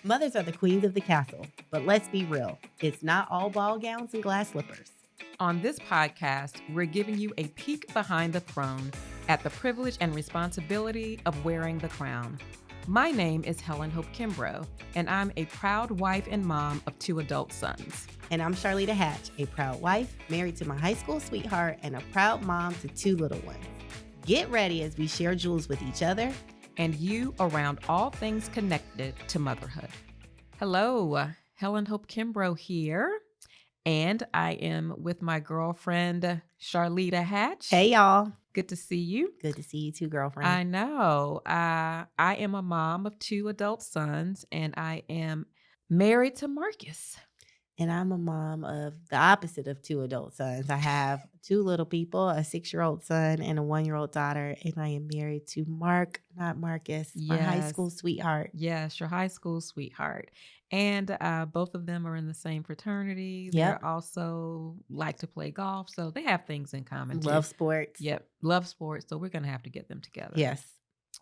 Mothers are the queens of the castle, but let's be real, it's not all ball gowns and glass slippers. On this podcast, we're giving you a peek behind the throne at the privilege and responsibility of wearing the crown. My name is Helen Hope Kimbrough, and I'm a proud wife and mom of 2 adult sons. And I'm Charlita Hatch, a proud wife, married to my high school sweetheart, and a proud mom to 2 little ones. Get ready as we share jewels with each other and you around all things connected to motherhood. Hello, Helen Hope Kimbrough here, and I am with my girlfriend, Charlita Hatch. Hey, y'all. Good to see you. Good to see you too, girlfriend. I know. I am a mom of 2 adult sons, and I am married to Marcus. And I'm a mom of the opposite of 2 adult sons. I have 2 little people, a 6-year-old son and a 1-year-old daughter. And I am married to Mark, not Marcus, my high school sweetheart. Yes, your high school sweetheart. And both of them are in the same fraternity. Yep. They also like to play golf. So they have things in common too. Love sports. Yep, love sports. So we're going to have to get them together. Yes.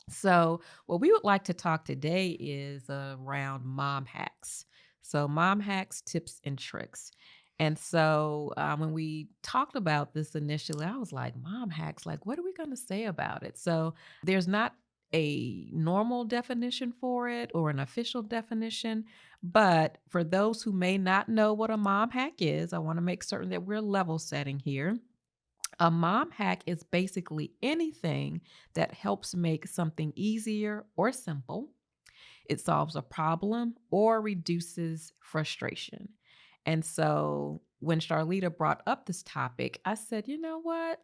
So what we would like to talk today is around mom hacks. So mom hacks, tips, and tricks. And so when we talked about this initially, I was like, mom hacks, like, what are we going to say about it? So there's not a normal definition for it or an official definition. But for those who may not know what a mom hack is, I want to make certain that we're level setting here. A mom hack is basically anything that helps make something easier or simple. It solves a problem or reduces frustration. And so when Charlita brought up this topic, I said, you know what?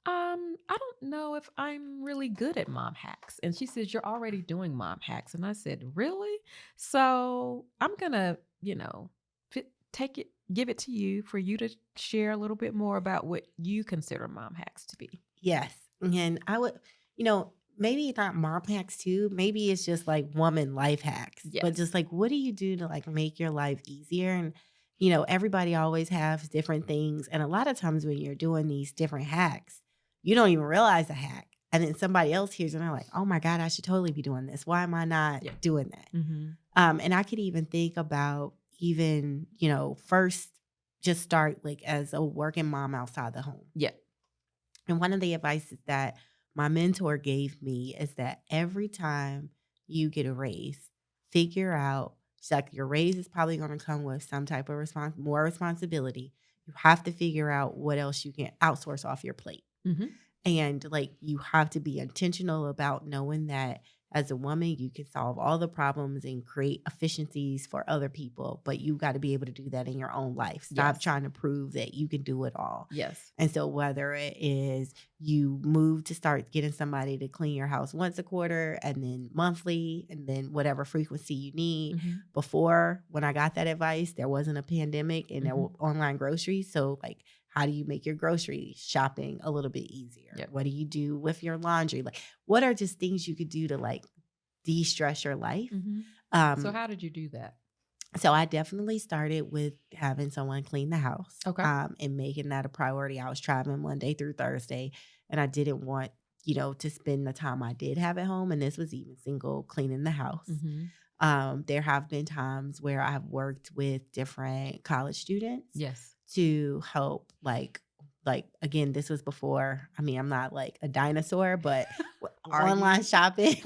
I don't know if I'm really good at mom hacks. And she says, you're already doing mom hacks. And I said, really? So I'm going to, give it to you for you to share a little bit more about what you consider mom hacks to be. Yes. And I would, maybe not mom hacks too. Maybe it's just like woman life hacks. Yes. But just like, what do you do to like make your life easier? And, everybody always has different things. And a lot of times when you're doing these different hacks, you don't even realize a hack. And then somebody else hears and they're like, oh my God, I should totally be doing this. Why am I not doing that? Mm-hmm. And I could even think about even, first just start like as a working mom outside the home. Yeah. And one of the advices that my mentor gave me is that every time you get a raise, figure out, like your raise is probably going to come with some type of more responsibility. You have to figure out what else you can outsource off your plate. Mm-hmm. And like you have to be intentional about knowing that as a woman, you can solve all the problems and create efficiencies for other people, but you got to be able to do that in your own life. Stop trying to prove that you can do it all. Yes. And so whether it is you move to start getting somebody to clean your house once a quarter and then monthly and then whatever frequency you need. Mm-hmm. Before, when I got that advice, there wasn't a pandemic and there were online groceries. So like, how do you make your grocery shopping a little bit easier? Yep. What do you do with your laundry? Like, what are just things you could do to like de-stress your life? Mm-hmm. So how did you do that? So I definitely started with having someone clean the house. Okay. And making that a priority. I was traveling Monday through Thursday, and I didn't want, to spend the time I did have at home. And this was even single cleaning the house. Mm-hmm. There have been times where I've worked with different college students. Yes. To help like again, this was before, I'm not like a dinosaur, but online shopping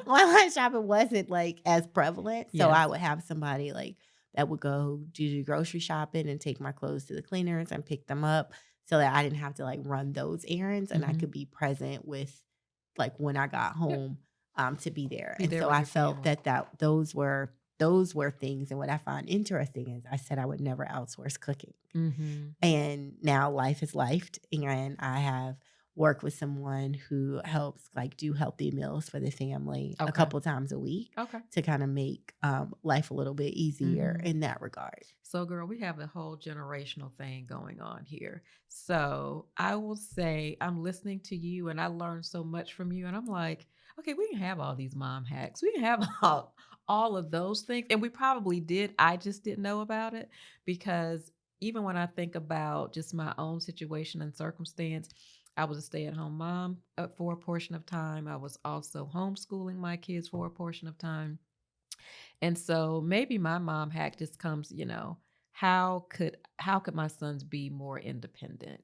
wasn't like as prevalent. So I would have somebody like that would go do the grocery shopping and take my clothes to the cleaners and pick them up so that I didn't have to like run those errands and I could be present with like when I got home to be there. And so I felt that those were things. And what I find interesting is I said I would never outsource cooking. Mm-hmm. And now life is lifed. And I have worked with someone who helps like do healthy meals for the family a couple times a week to kind of make life a little bit easier in that regard. So girl, we have a whole generational thing going on here. So I will say I'm listening to you and I learned so much from you. And I'm like, okay, we can have all these mom hacks. We can have all of those things. And we probably did. I just didn't know about it because even when I think about just my own situation and circumstance, I was a stay-at-home mom for a portion of time. I was also homeschooling my kids for a portion of time. And so maybe my mom hack just comes, how could my sons be more independent,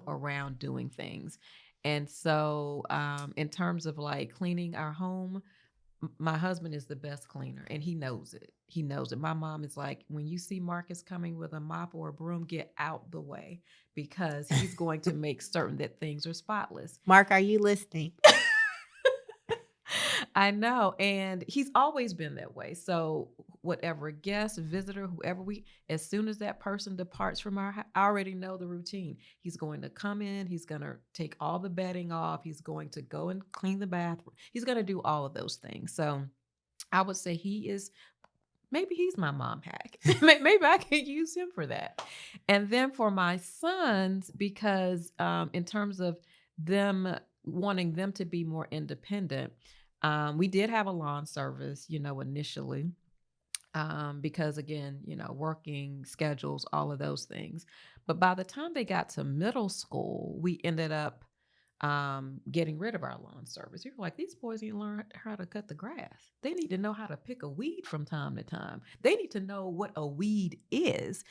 around doing things. And so in terms of like cleaning our home, my husband is the best cleaner and he knows it. He knows it. My mom is like, when you see Marcus coming with a mop or a broom, get out the way because he's going to make certain that things are spotless. Mark, are you listening? I know. And he's always been that way. So, whatever guest, visitor, whoever as soon as that person departs from our house, I already know the routine. He's going to come in, he's going to take all the bedding off, he's going to go and clean the bathroom, he's going to do all of those things. So, I would say maybe he's my mom hack. Maybe I could use him for that. And then for my sons, because in terms of them wanting them to be more independent, we did have a lawn service, initially. Because again, working schedules, all of those things. But by the time they got to middle school, we ended up getting rid of our lawn service. You're like, these boys need to learn how to cut the grass. They need to know how to pick a weed from time to time. They need to know what a weed is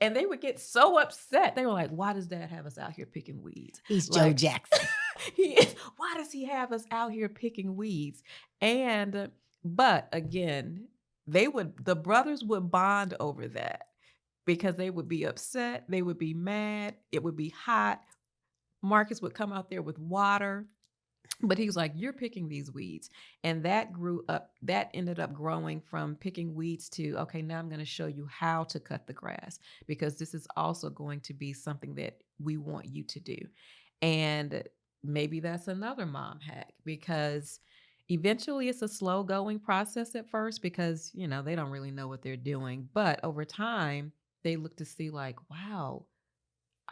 and they would get so upset. They were like, why does Dad have us out here picking weeds? He's Joe Jackson. Why does he have us out here picking weeds? But again, the brothers would bond over that because they would be upset. They would be mad. It would be hot. Marcus would come out there with water, but he was like, you're picking these weeds. And that ended up growing from picking weeds to, okay, now I'm going to show you how to cut the grass because this is also going to be something that we want you to do. And maybe that's another mom hack because eventually it's a slow going process at first because, they don't really know what they're doing. But over time, they look to see like, wow,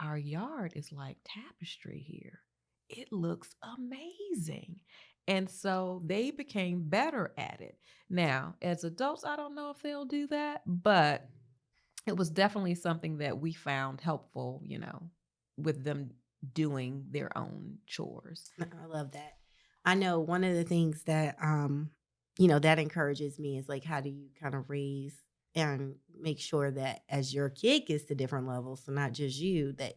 our yard is like tapestry here. It looks amazing. And so they became better at it. Now, as adults, I don't know if they'll do that, but it was definitely something that we found helpful, with them doing their own chores. I love that. I know one of the things that that encourages me is like, how do you kind of raise and make sure that as your kid gets to different levels, so not just you, that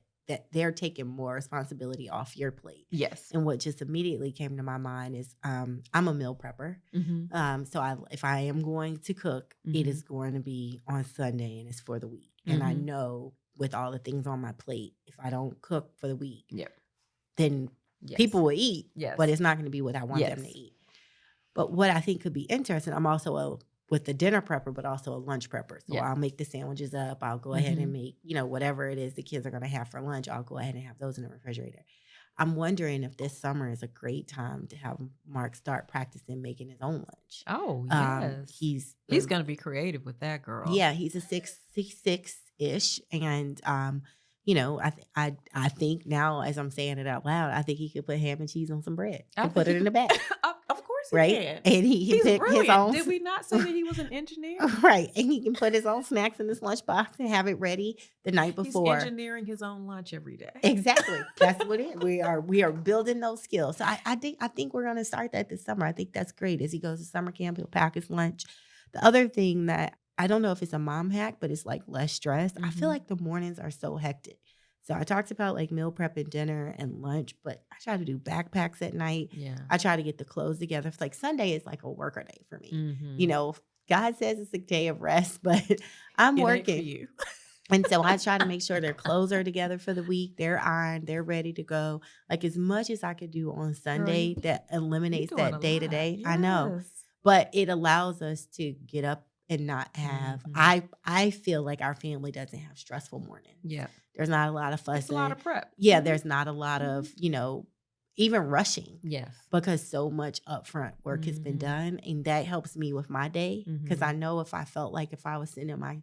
they're taking more responsibility off your plate. Yes. And what just immediately came to my mind is I'm a meal prepper. Mm-hmm. So if I am going to cook, it is going to be on Sunday and it's for the week. And I know with all the things on my plate, if I don't cook for the week, then people will eat, but it's not going to be what I want them to eat. But what I think could be interesting, I'm also with the dinner prepper, but also a lunch prepper. So I'll make the sandwiches up. I'll go ahead and make, whatever it is the kids are going to have for lunch. I'll go ahead and have those in the refrigerator. I'm wondering if this summer is a great time to have Mark start practicing making his own lunch. Oh, yes. He's going to be creative with that, girl. Yeah, he's a 6'6"-ish. And, I think now as I'm saying it out loud, I think he could put ham and cheese on some bread and put it in the bag. Of course he right? can. And he picked brilliant. his own. Did we not say that he was an engineer? Right. And he can put his own snacks in his lunchbox and have it ready the night before. He's engineering his own lunch every day. Exactly. That's what it is. We are building those skills. So I think we're going to start that this summer. I think that's great. As he goes to summer camp, he'll pack his lunch. The other thing that I don't know if it's a mom hack, but it's like less stress. I feel like the mornings are so hectic. So I talked about like meal prep and dinner and lunch, but I try to do backpacks at night. Yeah. I try to get the clothes together. It's like Sunday is like a worker day for me. Mm-hmm. God says it's a day of rest, but I'm working. Ain't for you. And so I try to make sure their clothes are together for the week. They're ironed. They're ready to go. Like as much as I could do on Sunday, that eliminates that day to day. I know. But it allows us to get up and not have, I feel like our family doesn't have stressful mornings. Yeah. There's not a lot of fussing. It's a lot of prep. Yeah, there's not a lot of, even rushing. Yes. Because so much upfront work has been done. And that helps me with my day. Because I know if I felt like if I was sending my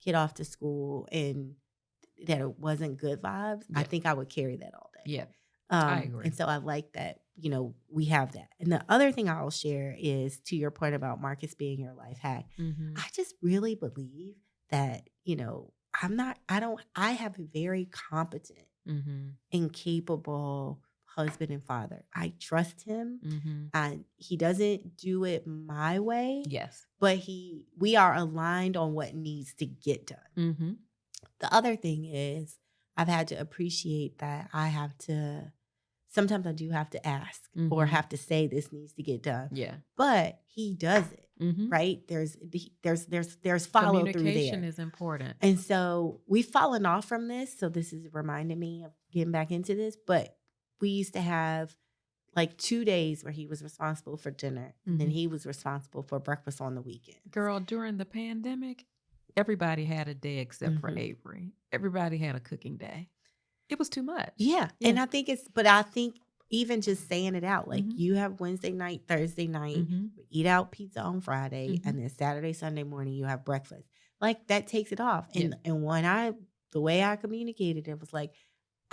kid off to school and that it wasn't good vibes, I think I would carry that all day. Yeah. I agree. And so I like that, we have that. And the other thing I'll share is to your point about Marcus being your life hack. I just really believe that, I have a very competent and capable husband and father. I trust him, Mm-hmm. and he doesn't do it my way, Yes. but we are aligned on what needs to get done. Mm-hmm. The other thing is I've had to appreciate that I have to sometimes I do have to ask or Mm-hmm. have to say this needs to get done. Yeah. But he does it, Mm-hmm. right? There's follow through Communication there. is important. And so we've fallen off from this. So this is reminding me of getting back into this. But we used to have like 2 days where he was responsible for dinner, and then Mm-hmm. he was responsible for breakfast on the weekends. Girl, during the pandemic, everybody had a day except for Mhm. Avery. Everybody had a cooking day. It was too much. Yeah. Yeah. And I think even just saying it out, like Mhm. you have Wednesday night, Thursday night, Mm-hmm. we eat out pizza on Friday, Mhm. and then Saturday, Sunday morning you have breakfast. Like that takes it off. Yeah. And the way I communicated it was like,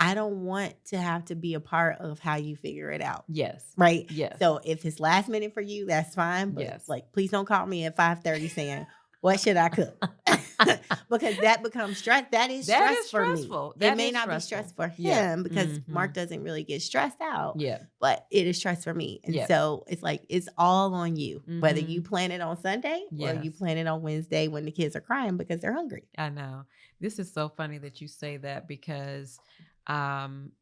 I don't want to have to be a part of how you figure it out. Yes. Right? Yes. So if it's last minute for you, that's fine. But Yes. like, please don't call me at 5:30 saying, what should I cook? Because that becomes stress. That is That stress is for me. stressful. It That may is not be stressful. stress for him Yeah. because Mhm. Mark doesn't really get stressed out, Yeah. but it is stress for me. And Yeah. so it's like, it's all on you, whether you Mhm. plan it on Sunday or you Yes. plan it on Wednesday when the kids are crying because they're hungry. I know. This is so funny that you say that because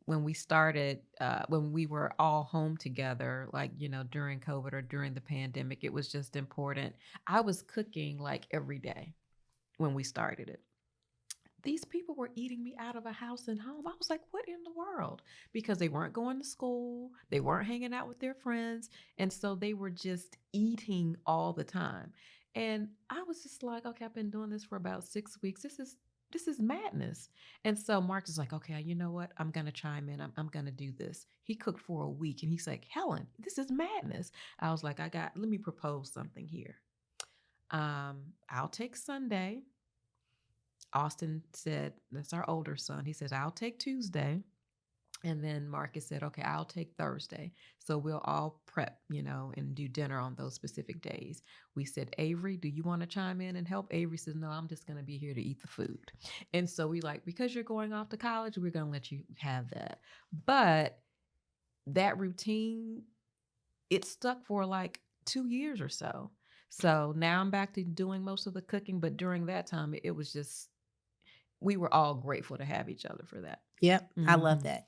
when we started, when we were all home together, like, during COVID or during the pandemic, it was just important. I was cooking like every day when we started it. These people were eating me out of a house and home. I was like, what in the world? Because they weren't going to school, they weren't hanging out with their friends. And so they were just eating all the time. And I was just like, okay, I've been doing this for about 6 weeks. This is madness. And so Mark is like, okay, you know what? I'm gonna chime in. I'm gonna do this. He cooked for a week and he's like, Helen, this is madness. I was like, let me propose something here. I'll take Sunday. Austin said, that's our older son. He says, I'll take Tuesday. And then Marcus said, okay, I'll take Thursday. So we'll all prep, and do dinner on those specific days. We said, Avery, do you want to chime in and help? Avery says, no, I'm just going to be here to eat the food. And so we because you're going off to college, we're going to let you have that. But that routine, it stuck for like 2 years or so. So now I'm back to doing most of the cooking. But during that time, it was just, we were all grateful to have each other for that. Yep. I love Mhm. that.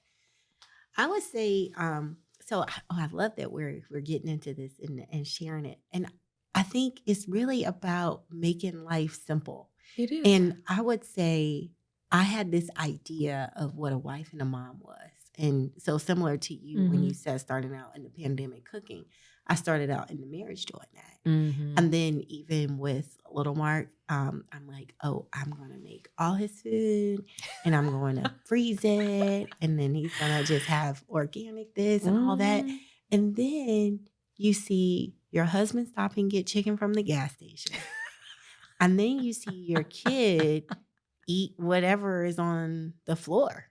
I would say, I love that we're getting into this and sharing it. And I think it's really about making life simple. It is. And I would say I had this idea of what a wife and a mom was. And so similar to you when you said starting out in the pandemic cooking, I started out in the marriage doing that. Mhm. And then even with little Mark, I'm like, oh, I'm going to make all his food and I'm going to freeze it. And then he's going to just have organic this and all that. Mhm. And then you see your husband stop and get chicken from the gas station. And then you see your kid eat whatever is on the floor.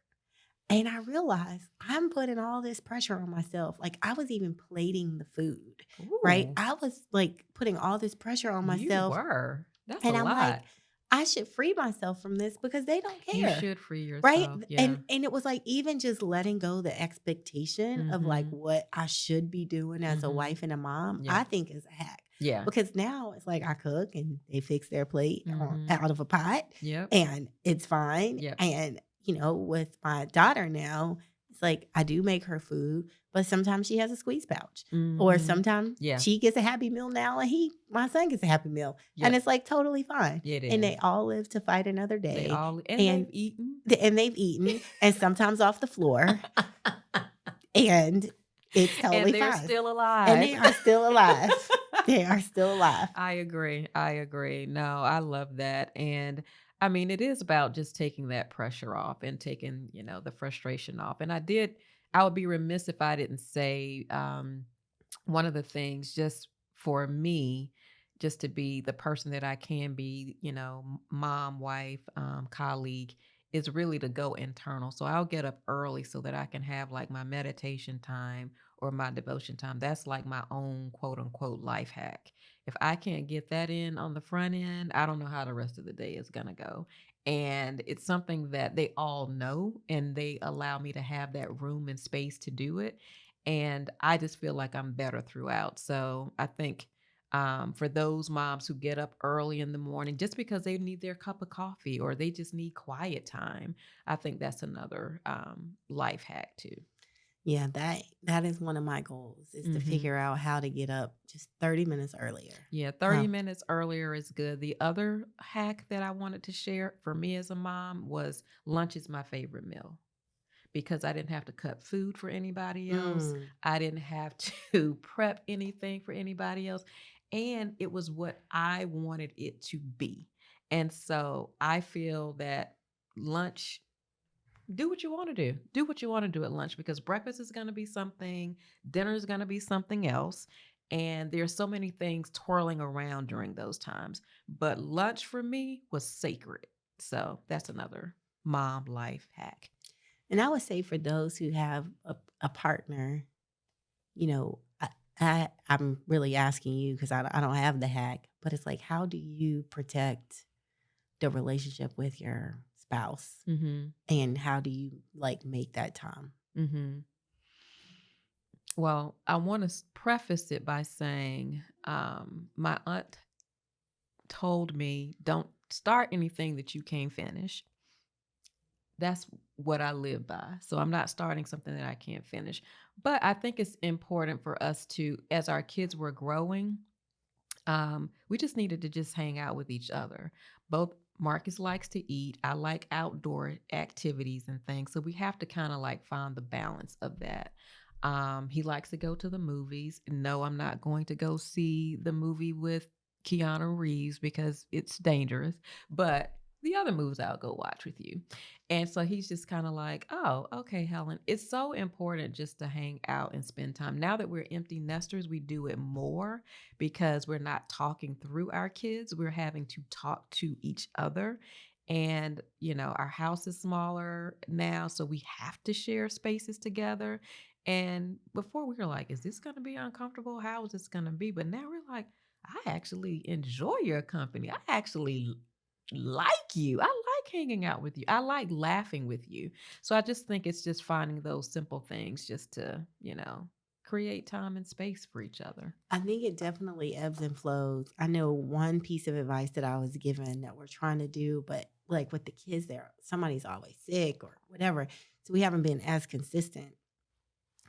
And I realized I'm putting all this pressure on myself. Like I was even plating the food, right? Ooh, I was like putting all this pressure on you myself. were. That's And a I'm like, lot. I should free myself from this because they don't You care. should free Right. yourself. Yeah. And it was like even just letting go the expectation of like Mhm. what I should be doing as a Mhm. wife and a mom, Yeah. I think is a hack. Yeah. Because now it's like I cook and they fix their plate Mhm. out of a pot Yep. and it's fine. Yep. And, with my daughter now, it's like I do make her food, but sometimes she has a squeeze pouch. Or Mhm. sometimes Yeah. she gets a Happy Meal now and my son gets a Happy Meal. And Yep. it's like totally fine. It And they is. all live to fight another They day. all and And they've eaten. they've eaten and sometimes off the floor. And it's totally And they're fine. still alive. And they are still alive. They are still alive. I agree. No, I love that. And I mean, it is about just taking that pressure off and taking, the frustration off. And I would be remiss if I didn't say one of the things just for me, just to be the person that I can be, mom, wife, colleague, is really to go internal. So I'll get up early so that I can have like my meditation time or my devotion time. That's like my own quote unquote life hack. If I can't get that in on the front end, I don't know how the rest of the day is going to go. And it's something that they all know, and they allow me to have that room and space to do it. And I just feel like I'm better throughout. So I think for those moms who get up early in the morning just because they need their cup of coffee or they just need quiet time, I think that's another life hack too. Yeah, that is one of my goals is to Hmm. figure out how to get up just 30 minutes earlier. Yeah, 30 minutes earlier is good. The other hack that I wanted to share for me as a mom was lunch is my favorite meal because I didn't have to cut food for anybody else. Mm. I didn't have to prep anything for anybody else. And it was what I wanted it to be. And so I feel that lunch, do what you want to do. Do what you want to do at lunch because breakfast is going to be something, dinner is going to be something else. And there's so many things twirling around during those times. But lunch for me was sacred. So that's another mom life hack. And I would say for those who have a partner, you know, I'm really asking you because I don't have the hack, but it's like, how do you protect the relationship with your spouse? Mm-hmm. And how do you like make that time? Mm-hmm. Well, I want to preface it by saying my aunt told me don't start anything that you can't finish. That's what I live by. So I'm not starting something that I can't finish. But I think it's important for us to, as our kids were growing, we just needed to just hang out with each other. Both Marcus likes to eat. I like outdoor activities and things. So we have to kind of like find the balance of that. He likes to go to the movies. No, I'm not going to go see the movie with Keanu Reeves because it's dangerous. But the other movies I'll go watch with you. And so he's just kind of like, oh, okay, Helen. It's so important just to hang out and spend time. Now that we're empty nesters, we do it more because we're not talking through our kids. We're having to talk to each other. And, our house is smaller now, so we have to share spaces together. And before we were like, is this going to be uncomfortable? How is this going to be? But now we're like, I actually enjoy your company. I actually like you. I like hanging out with you. I like laughing with you. So I just think it's just finding those simple things just to, create time and space for each other. I think it definitely ebbs and flows. I know one piece of advice that I was given that we're trying to do, but like with the kids, there somebody's always sick or whatever. So we haven't been as consistent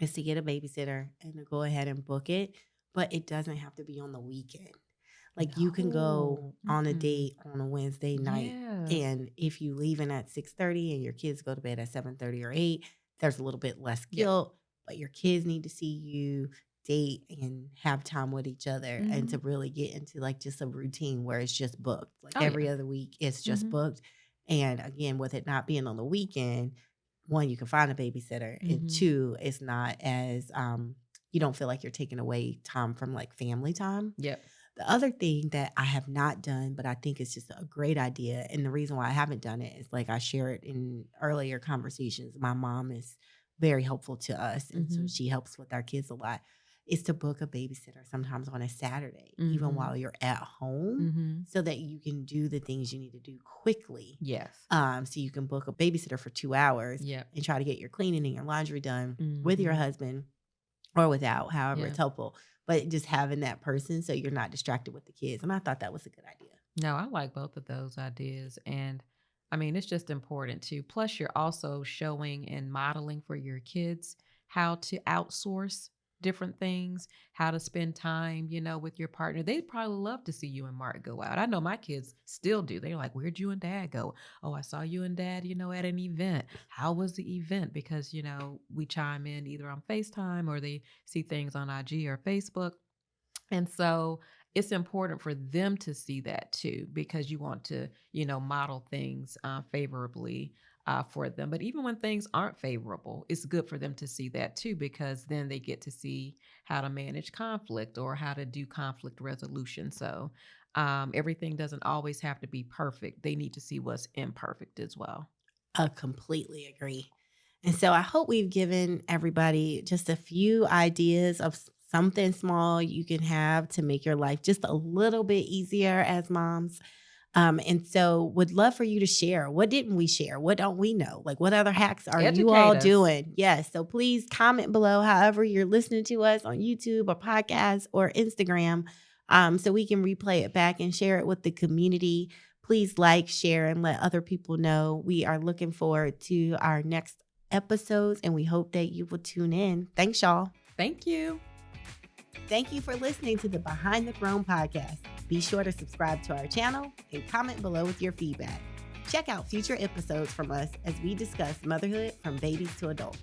is to get a babysitter and to go ahead and book it, but it doesn't have to be on the weekend. Like you can go No. on a Mm-mm. date on a Wednesday night, Yeah. and if you leaving at 6:30 and your kids go to bed at 7:30 or 8, there's a little bit less Yep. guilt, but your kids need to see you date and have time with each other and to Mhm. really get into like just a routine where it's just booked. Like Oh, every yeah. other week it's just Mhm. booked. And again, with it not being on the weekend, one, you can find a babysitter, and Mhm. two, it's not as you don't feel like you're taking away time from like family time. Yep. The other thing that I have not done, but I think it's just a great idea, and the reason why I haven't done it is like I shared in earlier conversations. My mom is very helpful to us, and so Mhm. she helps with our kids a lot. Is to book a babysitter sometimes on a Saturday, even Mhm. while you're at home, Mhm. so that you can do the things you need to do quickly. Yes. So you can book a babysitter for 2 hours Yep. and try to get your cleaning and your laundry done with your Mhm. husband or without, however Yeah. it's helpful. But just having that person so you're not distracted with the kids. And I thought that was a good idea. No, I like both of those ideas. And I mean, it's just important too. Plus, you're also showing and modeling for your kids how to outsource different things, how to spend time, with your partner. They'd probably love to see you and Mark go out. I know my kids still do. They're like, where'd you and dad go? Oh, I saw you and dad, at an event. How was the event? Because, we chime in either on FaceTime or they see things on IG or Facebook. And so it's important for them to see that too, because you want to, model things favorably for them. But even when things aren't favorable, it's good for them to see that too, because then they get to see how to manage conflict or how to do conflict resolution. So everything doesn't always have to be perfect. They need to see what's imperfect as well. I completely agree. And so I hope we've given everybody just a few ideas of something small you can have to make your life just a little bit easier as moms. And so would love for you to share. What didn't we share? What don't we know? Like, what other hacks are you all Educate us. doing? Yes. So please comment below, however you're listening to us on YouTube or podcast or Instagram, so we can replay it back and share it with the community. Please like, share, and let other people know. We are looking forward to our next episodes, and we hope that you will tune in. Thanks, y'all. Thank you. Thank you for listening to the Behind the Throne podcast. Be sure to subscribe to our channel and comment below with your feedback. Check out future episodes from us as we discuss motherhood from babies to adults.